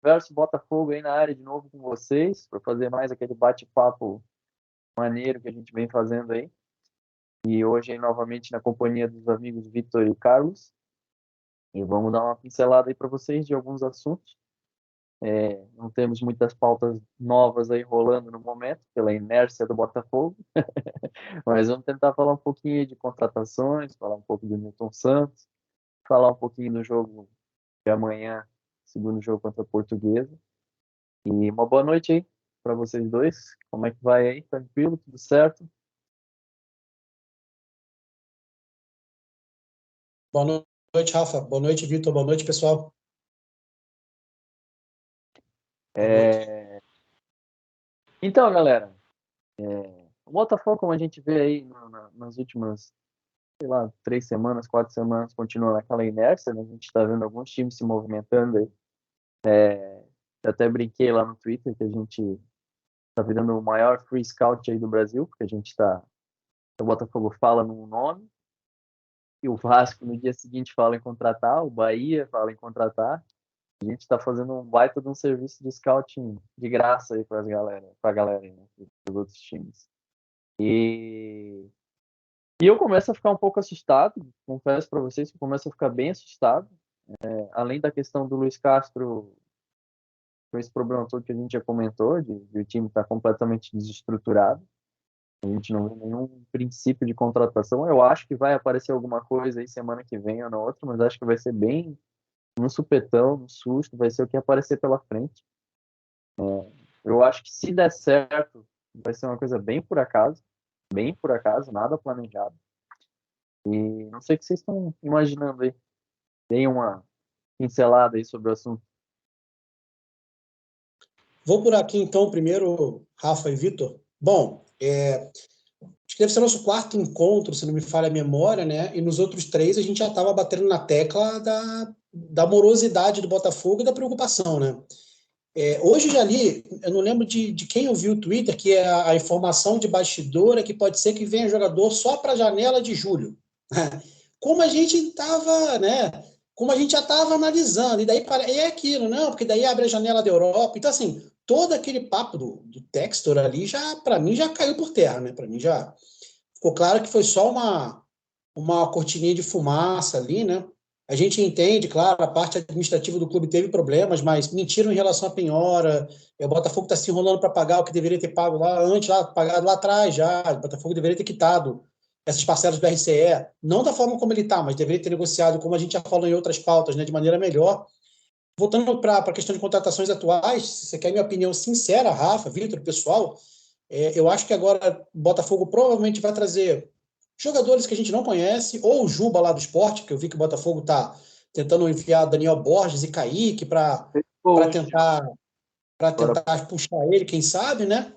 Verso Botafogo aí na área de novo com vocês, para fazer mais aquele bate-papo maneiro que a gente vem fazendo aí. E hoje aí novamente na companhia dos amigos Vitor e Carlos. E vamos dar uma pincelada aí para vocês de alguns assuntos. Não temos muitas pautas novas aí rolando no momento, pela inércia do Botafogo, mas vamos tentar falar um pouquinho de contratações, falar um pouco do Newton Santos, falar um pouquinho do jogo de amanhã, segundo jogo contra a Portuguesa. E uma boa noite aí para vocês dois. Como é que vai aí? Tranquilo? Tudo certo? Boa noite, Rafa. Boa noite, Vitor. Boa noite, pessoal. Então, galera, o Botafogo, como a gente vê aí nas últimas, sei lá, 3 semanas, 4 semanas, continua naquela inércia, né? A gente está vendo alguns times se movimentando aí. Eu até brinquei lá no Twitter que a gente está virando o maior free scout aí do Brasil, porque o Botafogo fala num nome, e o Vasco no dia seguinte fala em contratar, o Bahia fala em contratar. A gente está fazendo um baita de um serviço de scouting de graça aí para a galera aí, né, dos outros times. E eu começo a ficar um pouco assustado, confesso para vocês que eu começo a ficar bem assustado. Além da questão do Luiz Castro, com esse problema todo que a gente já comentou, de o time estar completamente desestruturado. A gente não vê nenhum princípio de contratação. Eu acho que vai aparecer alguma coisa aí semana que vem ou na outra, mas acho que vai ser bem no supetão, no susto, vai ser o que aparecer pela frente. Eu acho que se der certo, vai ser uma coisa bem por acaso, nada planejado. E não sei o que vocês estão imaginando aí. Deem uma pincelada aí sobre o assunto. Vou por aqui, então, primeiro, Rafa e Vitor. Bom, acho que deve ser nosso quarto encontro, se não me falha a memória, né? E nos outros 3 a gente já estava batendo na tecla da morosidade do Botafogo e da preocupação, né? Hoje já li, eu não lembro de quem eu vi o Twitter, que é a informação de bastidor é que pode ser que venha jogador só para a janela de julho. Como a gente estava, né? Como a gente já estava analisando, e daí é aquilo, não, porque daí abre a janela da Europa. Então, assim, todo aquele papo do Textor ali, já para mim, já caiu por terra, né? Para mim já ficou claro que foi só uma cortininha de fumaça ali, né? A gente entende, claro, a parte administrativa do clube teve problemas, mas mentiram em relação à penhora. O Botafogo está se enrolando para pagar o que deveria ter pago lá antes, pagado lá atrás já. O Botafogo deveria ter quitado essas parcelas do RCE, não da forma como ele está, mas deveria ter negociado, como a gente já falou em outras pautas, né, de maneira melhor. Voltando para a questão de contratações atuais, se você quer minha opinião sincera, Rafa, Vitor, pessoal, eu acho que agora o Botafogo provavelmente vai trazer jogadores que a gente não conhece, ou o Juba lá do esporte, que eu vi que o Botafogo está tentando enfiar Daniel Borges e Kaique para tentar puxar ele, quem sabe, né?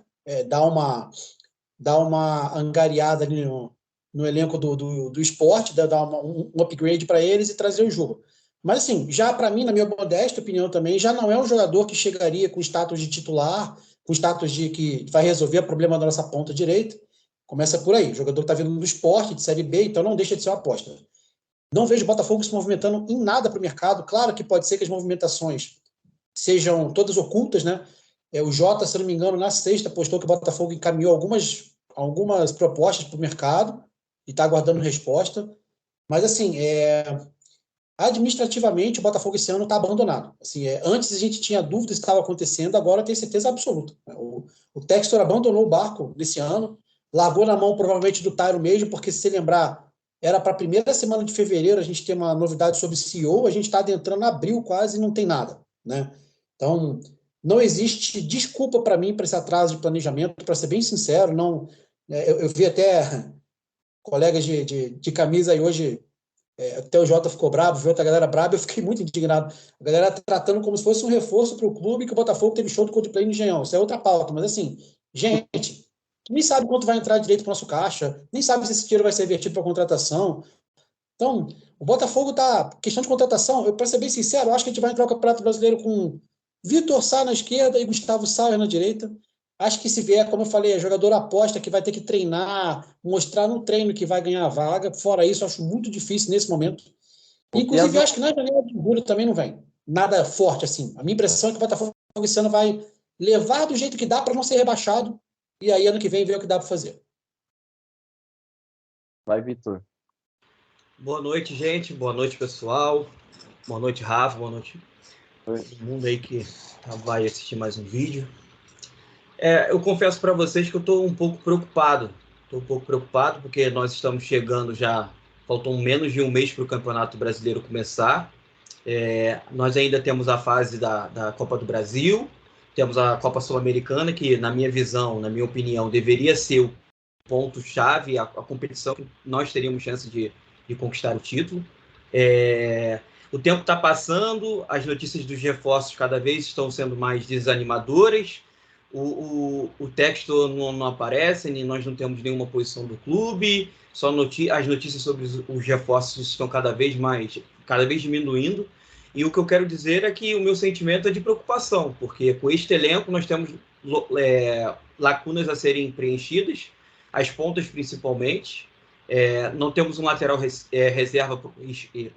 Dar uma angariada ali no elenco do esporte, dar um upgrade para eles e trazer o Juba. Mas, assim, já para mim, na minha modesta opinião também, já não é um jogador que chegaria com status de titular, com status de que vai resolver o problema da nossa ponta direita. Começa por aí. O jogador está vindo do esporte, de Série B, então não deixa de ser uma aposta. Não vejo o Botafogo se movimentando em nada para o mercado. Claro que pode ser que as movimentações sejam todas ocultas, né? O Jota, se não me engano, na sexta postou que o Botafogo encaminhou algumas propostas para o mercado e está aguardando resposta. Mas, assim, administrativamente, o Botafogo esse ano está abandonado. Assim, antes a gente tinha dúvidas se estava acontecendo, agora tem certeza absoluta. O Textor abandonou o barco nesse ano, largou na mão provavelmente do Tairo mesmo, porque se você lembrar, era para a primeira semana de fevereiro a gente ter uma novidade sobre CEO, a gente está adentrando abril quase e não tem nada, né? Então, não existe desculpa para mim para esse atraso de planejamento, para ser bem sincero, não. Eu vi até colegas de camisa aí hoje, até o Jota ficou bravo, viu outra galera brava, eu fiquei muito indignado. A galera tratando como se fosse um reforço para o clube, que o Botafogo teve show do Coldplay no Engenhão. Isso é outra pauta, mas assim, gente, nem sabe quanto vai entrar direito para o nosso caixa, nem sabe se esse dinheiro vai ser vertido para contratação. Então, o Botafogo tá. Questão de contratação, para ser bem sincero, eu acho que a gente vai entrar no Campeonato Brasileiro com Vitor Sá na esquerda e Gustavo Sá na direita. Acho que se vier, como eu falei, é jogador aposta que vai ter que treinar, mostrar no treino que vai ganhar a vaga. Fora isso, acho muito difícil nesse momento. Inclusive, acho que na janela de julho também não vem. nada forte assim. A minha impressão é que o Botafogo esse ano vai levar do jeito que dá para não ser rebaixado, e aí ano que vem ver o que dá para fazer. Vai, Vitor. Boa noite, gente. Boa noite, pessoal. Boa noite, Rafa. Boa noite todo mundo aí que vai assistir mais um vídeo. Eu confesso para vocês que eu estou um pouco preocupado. Estou um pouco preocupado porque nós estamos chegando já, faltam menos de um mês para o Campeonato Brasileiro começar. Nós ainda temos a fase da Copa do Brasil, temos a Copa Sul-Americana, que na minha visão, na minha opinião, deveria ser o ponto-chave, a competição que nós teríamos chance de conquistar o título. O tempo está passando, as notícias dos reforços cada vez estão sendo mais desanimadoras, o texto não aparece, nós não temos nenhuma posição do clube, só as notícias sobre os reforços estão cada vez diminuindo. E o que eu quero dizer é que o meu sentimento é de preocupação, porque com este elenco nós temos lacunas a serem preenchidas, as pontas principalmente. Não temos um lateral reserva,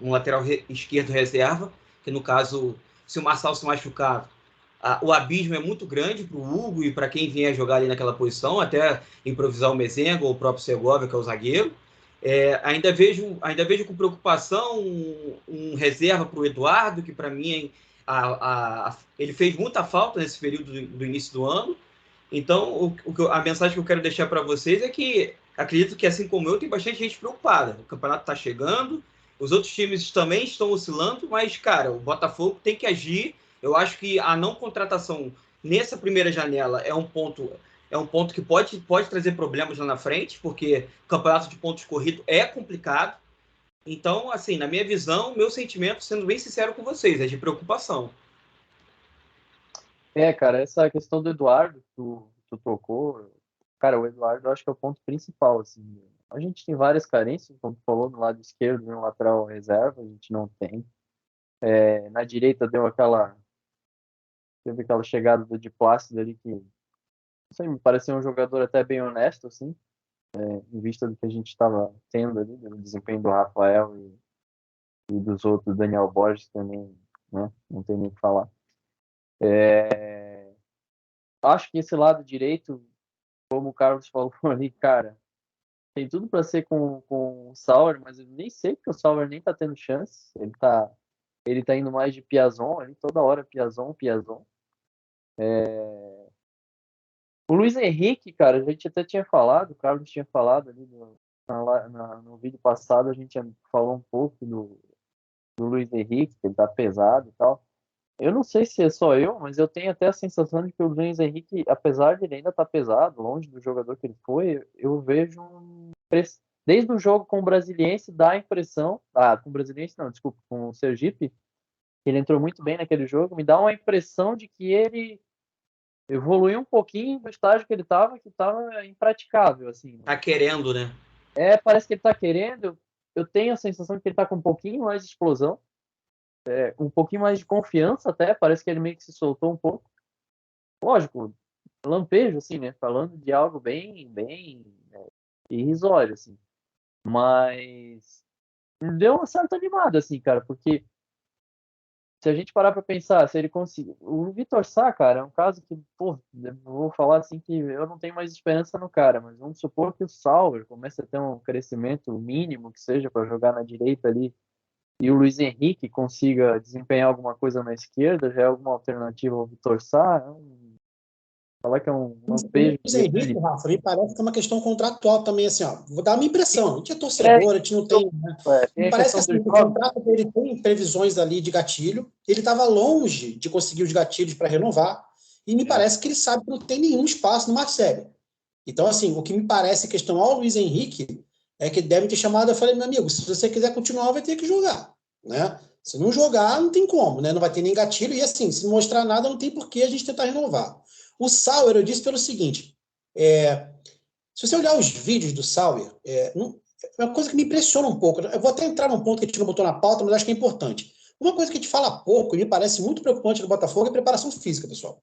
um lateral esquerdo reserva, que no caso, se o Marçal se machucar, o abismo é muito grande para o Hugo e para quem vier jogar ali naquela posição, até improvisar o Mezenga ou o próprio Segovia, que é o zagueiro. Ainda vejo com preocupação um reserva para o Eduardo, que para mim ele fez muita falta nesse período do início do ano. Então, a mensagem que eu quero deixar para vocês é que acredito que, assim como eu, tem bastante gente preocupada. O campeonato está chegando, os outros times também estão oscilando, mas, cara, o Botafogo tem que agir. Eu acho que a não contratação nessa primeira janela é um ponto que pode trazer problemas lá na frente, porque o campeonato de pontos corrido é complicado. Então, assim, na minha visão, meu sentimento, sendo bem sincero com vocês, é de preocupação. Cara, essa questão do Eduardo, tu tocou, cara, o Eduardo eu acho que é o ponto principal, assim. A gente tem várias carências, como tu falou, no lado esquerdo, no lateral reserva, a gente não tem. Na direita teve aquela chegada do Di Plácido ali que, não sei, me pareceu um jogador até bem honesto, assim, em vista do que a gente estava tendo ali, do desempenho do Rafael e dos outros, Daniel Borges também, né, não tem nem o que falar. Acho que esse lado direito, como o Carlos falou ali, cara, tem tudo para ser com o Sauer, mas eu nem sei porque o Sauer nem tá tendo chance. Ele tá indo mais de Piazon ali, toda hora Piazon. O Luiz Henrique, cara, a gente até tinha falado, o Carlos tinha falado ali no vídeo passado, a gente falou um pouco do Luiz Henrique, que ele tá pesado e tal. Eu não sei se é só eu, mas eu tenho até a sensação de que o Luiz Henrique, apesar de ele ainda estar pesado, longe do jogador que ele foi, eu vejo desde o jogo com o Brasiliense dá a impressão, com o Brasiliense não, desculpa, com o Sergipe, ele entrou muito bem naquele jogo, me dá uma impressão de que ele evoluiu um pouquinho do estágio que ele estava, que estava impraticável, assim. Tá querendo, né? Parece que ele tá querendo, eu tenho a sensação de que ele tá com um pouquinho mais de explosão, um pouquinho mais de confiança até, parece que ele meio que se soltou um pouco. Lógico, lampejo, assim, né? Falando de algo bem irrisório, assim. Mas deu uma certa animada, assim, cara, porque se a gente parar pra pensar, se ele conseguir... O Vitor Sá, cara, é um caso que, pô, vou falar assim que eu não tenho mais esperança no cara, mas vamos supor que o Sauer comece a ter um crescimento mínimo, que seja para jogar na direita ali, e o Luiz Henrique consiga desempenhar alguma coisa na esquerda, já é alguma alternativa ao Vitor Sá? Falar que é um lampejo. Luiz Henrique, Rafa, me parece que é uma questão contratual também, assim, ó. Vou dar a minha impressão. A gente é torcedor, a gente não tem. Né? Me parece que assim, o contrato dele tem previsões ali de gatilho. Ele estava longe de conseguir os gatilhos para renovar. E me parece que ele sabe que não tem nenhum espaço no Marcelo. Então, assim, o que me parece questão ao Luiz Henrique é que deve ter chamado. Eu falei, meu amigo, se você quiser continuar, vai ter que jogar. Né? Se não jogar, não tem como, né? Não vai ter nem gatilho. E assim, se não mostrar nada, não tem por que a gente tentar renovar. O Sauer, eu disse pelo seguinte, se você olhar os vídeos do Sauer, é uma coisa que me impressiona um pouco. Eu vou até entrar num ponto que a gente não botou na pauta, mas acho que é importante. Uma coisa que a gente fala pouco e me parece muito preocupante no Botafogo é a preparação física, pessoal.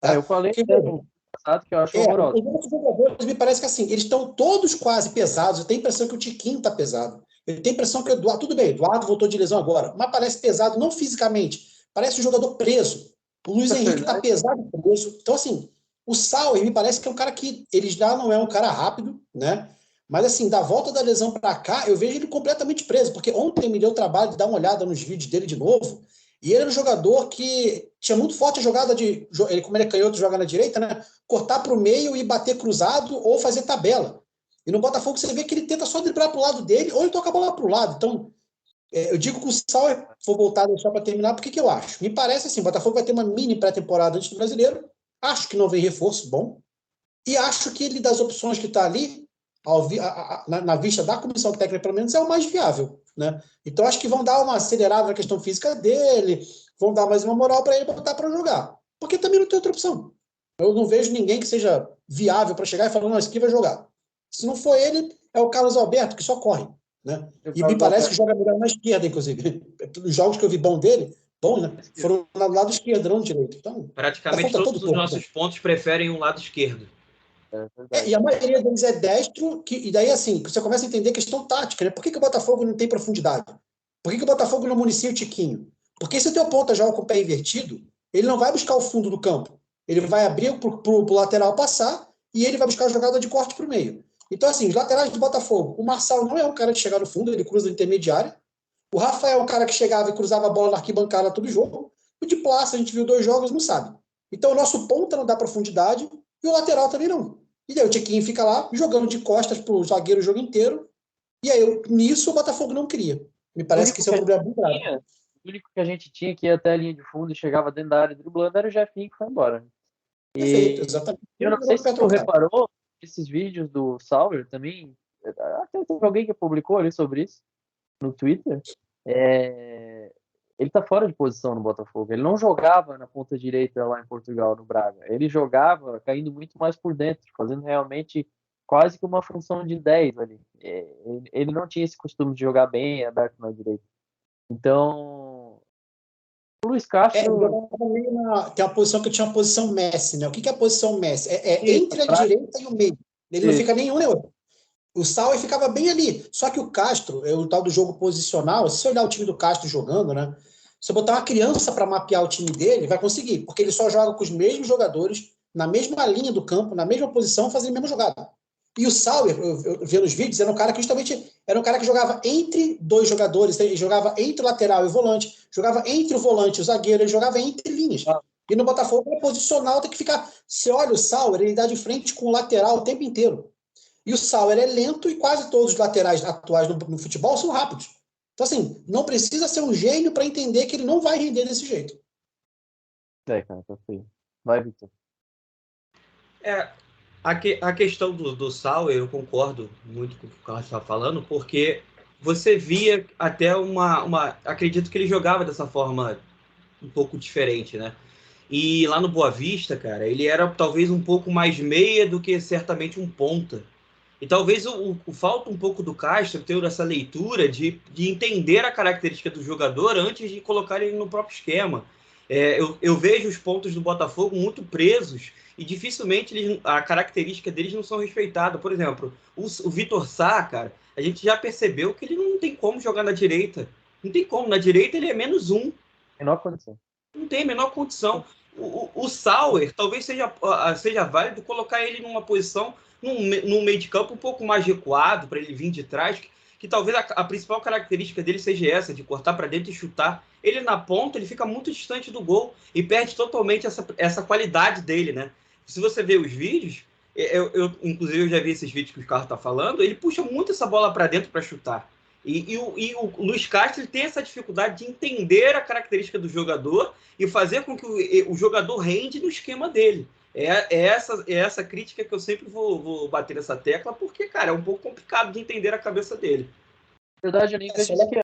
Tá? Eu falei no passado que eu acho horroroso. Os outros jogadores me parece que assim, eles estão todos quase pesados. Eu tenho a impressão que o Tiquinho está pesado. Eu tenho a impressão que o Eduardo, tudo bem, o Eduardo voltou de lesão agora, mas parece pesado não fisicamente, parece um jogador preso. O Luiz Henrique tá pesado preso. Então, assim, o Sauer me parece que é um cara que ele já não é um cara rápido, né? Mas, assim, da volta da lesão para cá, eu vejo ele completamente preso, porque ontem me deu o trabalho de dar uma olhada nos vídeos dele de novo, e ele era um jogador que tinha muito forte a jogada de, ele, como ele é canhoto, joga na direita, né? Cortar para o meio e bater cruzado ou fazer tabela. E no Botafogo você vê que ele tenta só driblar para o lado dele, ou ele toca a bola para o lado. Então, eu digo que o Sauer, vou voltar só para terminar, porque que eu acho? Me parece assim, o Botafogo vai ter uma mini pré-temporada antes do Brasileiro, acho que não vem reforço bom, e acho que ele, das opções que está ali, na vista da comissão técnica, pelo menos, é o mais viável, né? Então, acho que vão dar uma acelerada na questão física dele, vão dar mais uma moral para ele botar para jogar. Porque também não tem outra opção. Eu não vejo ninguém que seja viável para chegar e falar, não, esse aqui vai jogar. Se não for ele, é o Carlos Alberto, que só corre, né? E me parece que joga melhor na esquerda, inclusive. Os jogos que eu vi bom dele, né? Foram no lado esquerdo, não no direito. Então, praticamente todos os nossos pontos preferem um lado esquerdo. E a maioria deles é destro, e daí, assim, você começa a entender a questão tática, né? Por que o Botafogo não tem profundidade? Por que o Botafogo não municia o Tiquinho? Porque se o teu ponta joga com o pé invertido, ele não vai buscar o fundo do campo. Ele vai abrir pro lateral passar e ele vai buscar a jogada de corte pro meio. Então, assim, os laterais do Botafogo, o Marçal não é um cara de chegar no fundo, ele cruza no intermediário. O Rafael é um cara que chegava e cruzava a bola na arquibancada todo jogo. O de Plácia, a gente viu 2 jogos, não sabe. Então, o nosso ponta não dá profundidade e o lateral também não. E daí o Tiquinho fica lá jogando de costas pro zagueiro o jogo inteiro. E aí, nisso, o Botafogo não queria. Me parece que esse é um problema muito grave. O único que a gente tinha que ia até a linha de fundo e chegava dentro da área driblando era o Jefinho, que foi embora. Perfeito, exatamente. Eu não sei se tu reparou, esses vídeos do Sauer também, até teve alguém que publicou ali sobre isso no Twitter, ele tá fora de posição no Botafogo. Ele não jogava na ponta direita lá em Portugal, no Braga. Ele jogava caindo muito mais por dentro, fazendo realmente quase que uma função de 10 ali. Ele não tinha esse costume de jogar bem aberto na direita. Então, o Luiz Castro... tem uma posição que tinha uma posição Messi, né? O que é a posição Messi? Entre a direita e o meio. Ele não fica nenhum nem outro. O Sauer ficava bem ali. Só que o Castro, o tal do jogo posicional, se você olhar o time do Castro jogando, né? Se você botar uma criança para mapear o time dele, vai conseguir, porque ele só joga com os mesmos jogadores, na mesma linha do campo, na mesma posição, fazendo a mesma jogada. E o Sauer, eu vi nos vídeos, era um cara que justamente era um cara que jogava entre 2 jogadores, ele jogava entre o lateral e o volante, jogava entre o volante e o zagueiro, ele jogava entre linhas. E no Botafogo, é posicional, tem que ficar... Você olha o Sauer, ele dá de frente com o lateral o tempo inteiro. E o Sauer é lento e quase todos os laterais atuais no futebol são rápidos. Então, assim, não precisa ser um gênio para entender que ele não vai render desse jeito. Cara, tá feio. Vai, Victor. A questão do Sauer, eu concordo muito com o que o Carlos está falando, porque você via até acredito que ele jogava dessa forma um pouco diferente, né? E lá no Boa Vista, cara, ele era talvez um pouco mais meia do que certamente um ponta. E talvez falta um pouco do Castro ter essa leitura de entender a característica do jogador antes de colocar ele no próprio esquema. Eu vejo os pontos do Botafogo muito presos e dificilmente a característica deles não são respeitadas. Por exemplo, o Vitor Sá, cara, a gente já percebeu que ele não tem como jogar na direita. Não tem como. Na direita ele é -1. Menor condição. Não tem a menor condição. O Sauer talvez seja válido colocar ele numa posição, num meio de campo um pouco mais recuado, para ele vir de trás, que talvez a principal característica dele seja essa, de cortar para dentro e chutar. Ele na ponta, ele fica muito distante do gol e perde totalmente essa qualidade dele, né? Se você ver os vídeos, inclusive eu já vi esses vídeos que o Carlos está falando, ele puxa muito essa bola para dentro para chutar. E o Luiz Castro tem essa dificuldade de entender a característica do jogador e fazer com que o jogador rende no esquema dele. É essa crítica que eu sempre vou bater nessa tecla, porque, cara, é um pouco complicado de entender a cabeça dele. Na verdade, eu nem vejo esquema.